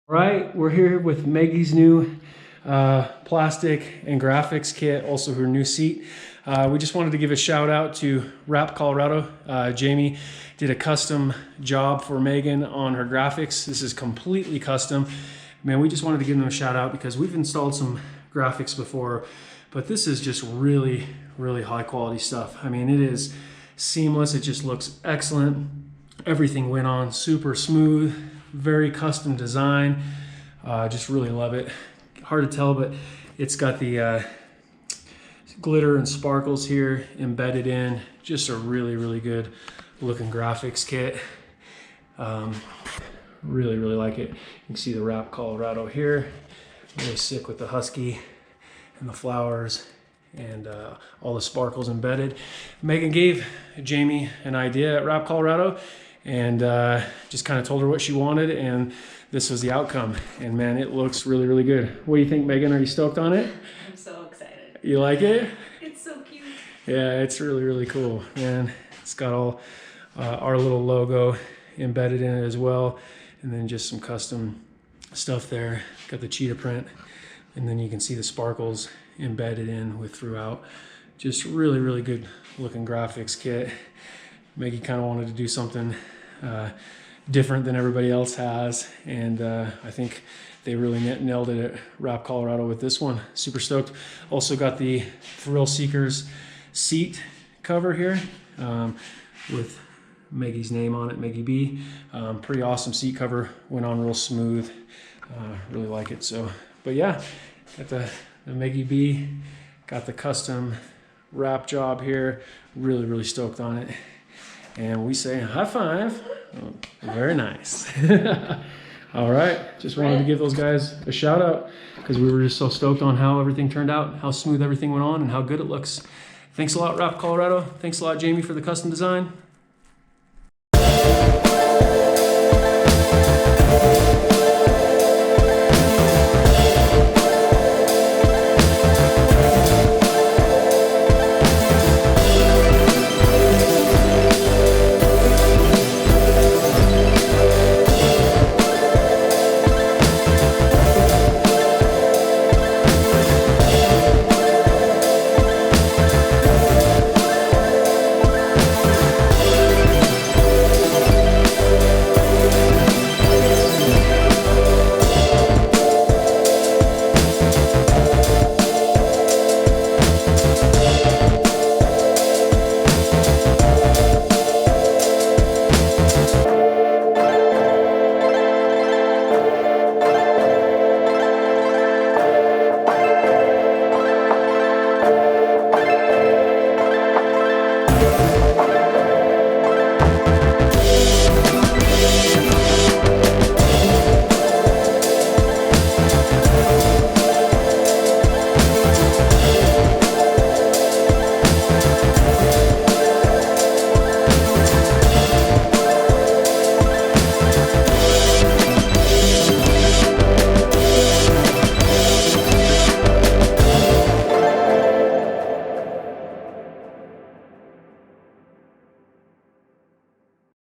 All right, we're here with Maggie's new plastic and graphics kit, also her new seat. We just wanted to give a shout out to Rap Colorado. Jamie did a custom job for Megan on her graphics. This is completely custom. Man, we just wanted to give them a shout out because we've installed some graphics before, but this is just really, really high quality stuff. I mean, it is seamless. It just looks excellent. Everything went on super smooth, very custom design. Just really love it. Hard to tell, but it's got the glitter and sparkles here embedded in. Just a really, really good looking graphics kit. Really, really like it. You can see the Rap Colorado here. Really sick with the husky and the flowers and all the sparkles embedded. Megan gave Jamie an idea at Rap Colorado and just kind of told her what she wanted, and this was the outcome. And man, it looks really, really good. What do you think, Megan? Are you stoked on it? I'm so excited. You like it? It's so cute. Yeah, it's really, really cool. And it's got all our little logo embedded in it as well. And then just some custom stuff there. Got the cheetah print. And then you can see the sparkles embedded in with throughout. Just really, really good looking graphics kit. Meggie kind of wanted to do something different than everybody else has. And I think they really nailed it at Rap Colorado with this one. Super stoked. Also got the Thrill Seekers seat cover here with Maggie's name on it, Meggie B. Pretty awesome seat cover. Went on real smooth. Really like it. So, but yeah, got the Meggie B. Got the custom wrap job here. Really, really stoked on it. And we say high five. Oh, very nice. All right, just wanted to give those guys a shout out because we were just so stoked on how everything turned out, how smooth everything went on, and how good it looks. Thanks a lot, Rap Colorado. Thanks a lot, Jamie, for the custom design.